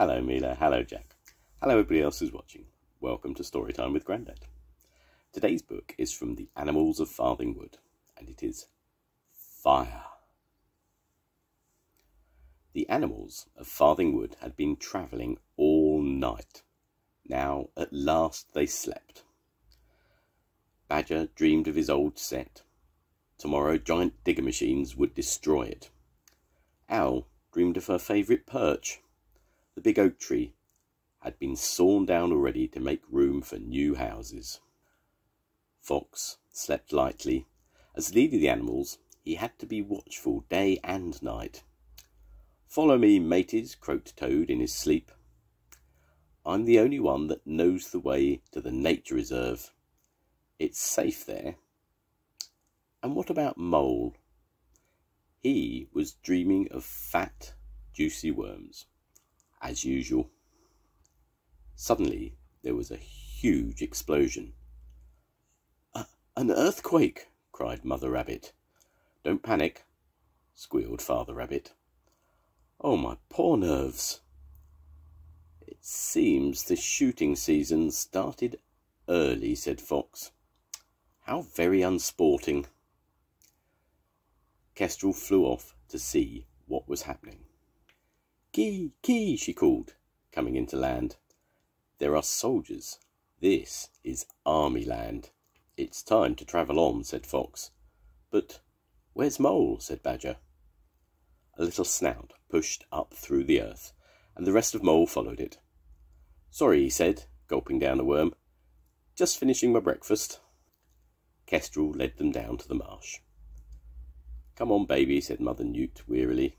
Hello Mila, hello Jack. Hello everybody else who's watching. Welcome to Storytime with Grandad. Today's book is from The Animals of Farthing Wood, and it is Fire. The animals of Farthing Wood had been travelling all night. Now at last they slept. Badger dreamed of his old set. Tomorrow giant digger machines would destroy it. Owl dreamed of her favourite perch. The big oak tree had been sawn down already to make room for new houses. Fox slept lightly. As leader of the animals, he had to be watchful day and night. "Follow me, mateys," croaked Toad in his sleep. "I'm the only one that knows the way to the nature reserve. It's safe there." And what about Mole? He was dreaming of fat, juicy worms, as usual. Suddenly there was a huge explosion. An earthquake!" cried Mother Rabbit. "Don't panic," squealed Father Rabbit. "Oh, my poor nerves. It seems the shooting season started early," said Fox. "How very unsporting." Kestrel flew off to see what was happening. "Kee, kee," she called, coming into land. "There are soldiers. This is army land. It's time to travel on," said Fox. "But where's Mole?" said Badger. A little snout pushed up through the earth, and the rest of Mole followed it. "Sorry," he said, gulping down a worm. "Just finishing my breakfast." Kestrel led them down to the marsh. "Come on, baby," said Mother Newt wearily.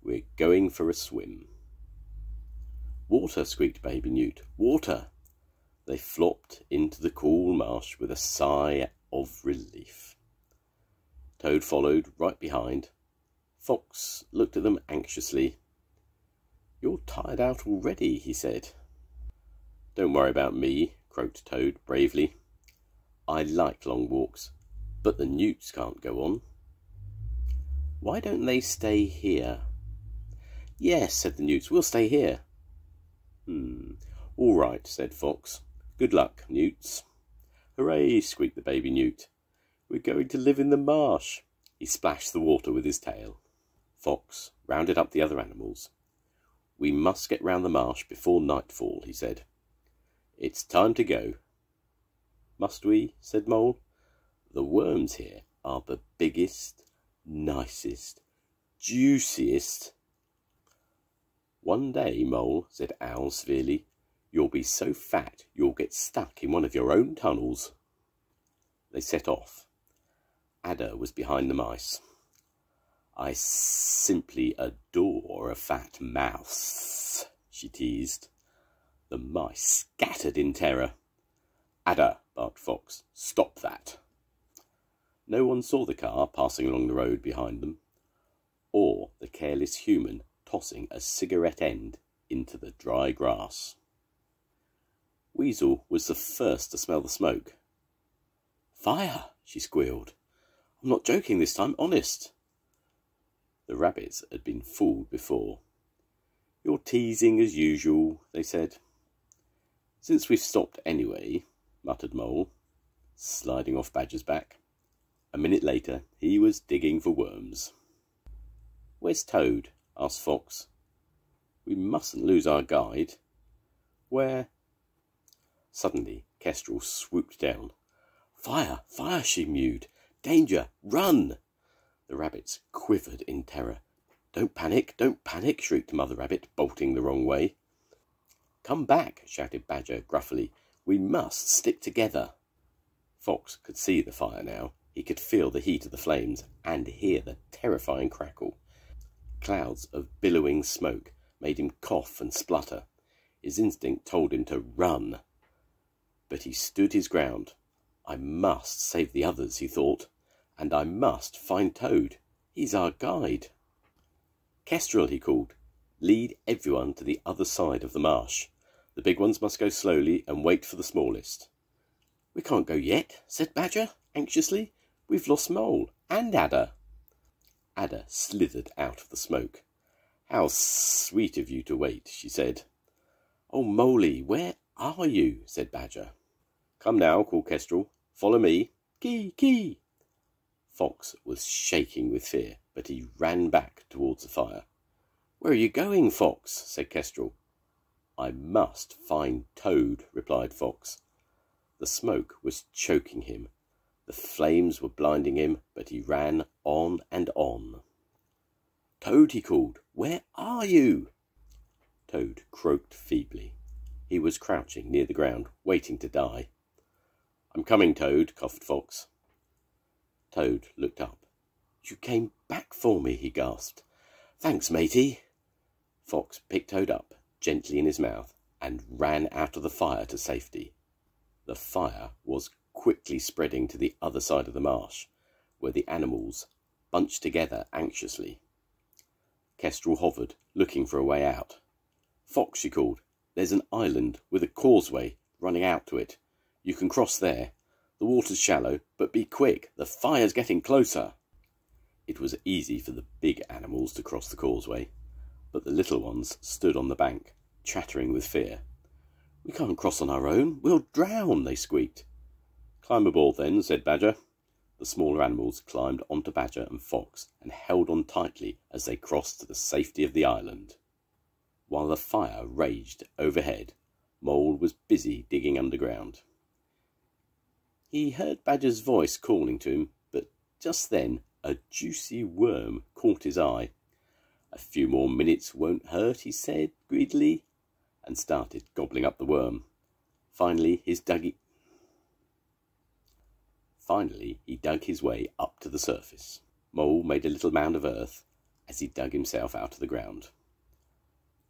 "We're going for a swim." "Water," squeaked Baby Newt. "Water!" They flopped into the cool marsh with a sigh of relief. Toad followed right behind. Fox looked at them anxiously. "You're tired out already," he said. "Don't worry about me," croaked Toad bravely. "I like long walks, but the newts can't go on." "Why don't they stay here?" "Yes," said the newts, "we'll stay here." "All right," said Fox. "Good luck, newts." "Hooray!" squeaked the baby newt. "We're going to live in the marsh." He splashed the water with his tail. Fox rounded up the other animals. "We must get round the marsh before nightfall," he said. "It's time to go." "Must we?" said Mole. "The worms here are the biggest, nicest, juiciest." "One day, Mole," said Owl severely, "you'll be so fat you'll get stuck in one of your own tunnels." They set off. Adder was behind the mice. "I simply adore a fat mouse," she teased. The mice scattered in terror. "Adder," barked Fox, "stop that." No one saw the car passing along the road behind them, or the careless human tossing a cigarette end into the dry grass. Weasel was the first to smell the smoke. "Fire!" she squealed. "I'm not joking this time, honest." The rabbits had been fooled before. "You're teasing as usual," they said. "Since we've stopped anyway," muttered Mole, sliding off Badger's back. A minute later he was digging for worms. "Where's Toad?" asked Fox. "We mustn't lose our guide." "Where?" Suddenly Kestrel swooped down. "Fire! Fire!" she mewed. "Danger! Run!" The rabbits quivered in terror. "Don't panic! Don't panic!" shrieked Mother Rabbit, bolting the wrong way. "Come back!" shouted Badger gruffly. "We must stick together." Fox could see the fire now. He could feel the heat of the flames and hear the terrifying crackle. Clouds of billowing smoke made him cough and splutter. His instinct told him to run. But he stood his ground. "I must save the others," he thought, "and I must find Toad. He's our guide." "Kestrel," he called, "lead everyone to the other side of the marsh. The big ones must go slowly and wait for the smallest." "We can't go yet," said Badger anxiously. "We've lost Mole and Adder." Adder slithered out of the smoke. How sweet of you to wait, she said. Oh, Moley, where are you? Said Badger. Come now, called Kestrel. Follow me. Kee, kee. Fox was shaking with fear, but he ran back towards the fire. Where are you going, Fox? Said Kestrel. I must find Toad, replied Fox. The smoke was choking him. The flames were blinding him, but he ran on and on. Toad, he called, where are you? Toad croaked feebly. He was crouching near the ground, waiting to die. I'm coming, Toad, coughed Fox. Toad looked up. You came back for me, he gasped. Thanks, matey. Fox picked Toad up gently in his mouth and ran out of the fire to safety. The fire was quickly spreading to the other side of the marsh, where the animals bunched together anxiously. Kestrel hovered, looking for a way out. Fox, she called, there's an island with a causeway running out to it. You can cross there. The water's shallow, but be quick. The fire's getting closer. It was easy for the big animals to cross the causeway, but the little ones stood on the bank, chattering with fear. We can't cross on our own. We'll drown, they squeaked. Climb aboard then, said Badger. The smaller animals climbed onto Badger and Fox and held on tightly as they crossed to the safety of the island. While the fire raged overhead, Mole was busy digging underground. He heard Badger's voice calling to him, but just then a juicy worm caught his eye. A few more minutes won't hurt, he said greedily, and started gobbling up the worm. Finally, he dug his way up to the surface. Mole made a little mound of earth as he dug himself out of the ground.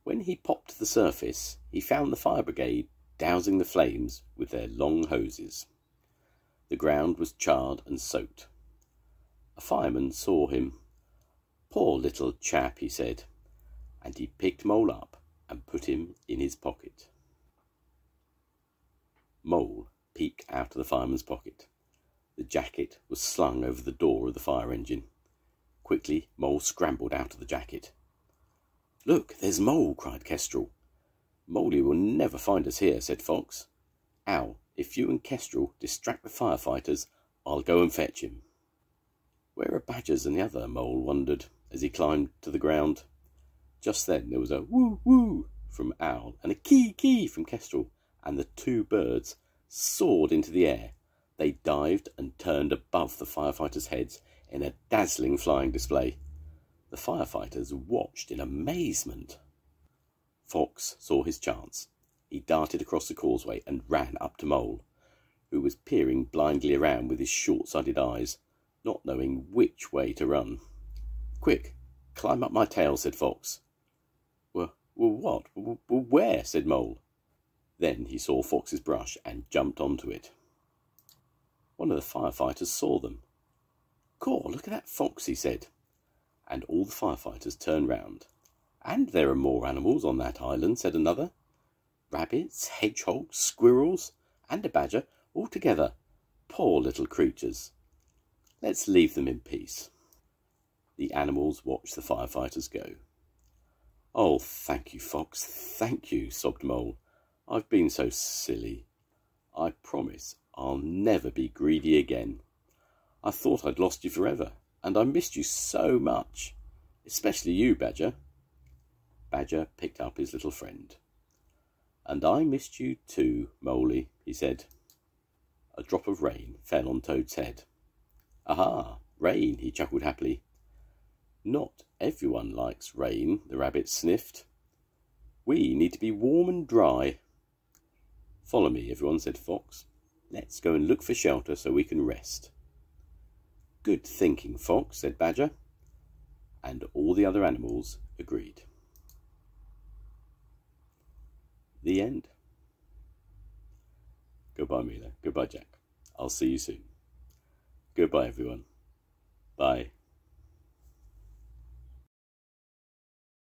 When he popped to the surface, he found the fire brigade dousing the flames with their long hoses. The ground was charred and soaked. A fireman saw him. Poor little chap, he said, and he picked Mole up and put him in his pocket. Mole peeked out of the fireman's pocket. The jacket was slung over the door of the fire engine. Quickly, Mole scrambled out of the jacket. Look, there's Mole, cried Kestrel. Moley will never find us here, said Fox. Owl, if you and Kestrel distract the firefighters, I'll go and fetch him. Where are Badgers and the other? Mole wondered as he climbed to the ground. Just then there was a woo woo from Owl and a kee kee from Kestrel, and the two birds soared into the air. They dived and turned above the firefighters' heads in a dazzling flying display. The firefighters watched in amazement. Fox saw his chance. He darted across the causeway and ran up to Mole, who was peering blindly around with his short-sighted eyes, not knowing which way to run. Quick, climb up my tail, said Fox. Well, what? Where? Said Mole. Then he saw Fox's brush and jumped onto it. One of the firefighters saw them. Caw, look at that fox, he said. And all the firefighters turned round. And there are more animals on that island, said another. Rabbits, hedgehogs, squirrels, and a badger, all together. Poor little creatures. Let's leave them in peace. The animals watched the firefighters go. Oh, thank you, Fox, thank you, sobbed Mole. I've been so silly. I promise I'll never be greedy again. I thought I'd lost you forever, and I missed you so much, especially you, Badger. Badger picked up his little friend. And I missed you too, Moley, he said. A drop of rain fell on Toad's head. Aha, rain, he chuckled happily. Not everyone likes rain, the rabbit sniffed. We need to be warm and dry. Follow me, everyone, said Fox. Let's go and look for shelter so we can rest. Good thinking, Fox, said Badger. And all the other animals agreed. The end. Goodbye, Mila. Goodbye, Jack. I'll see you soon. Goodbye, everyone. Bye.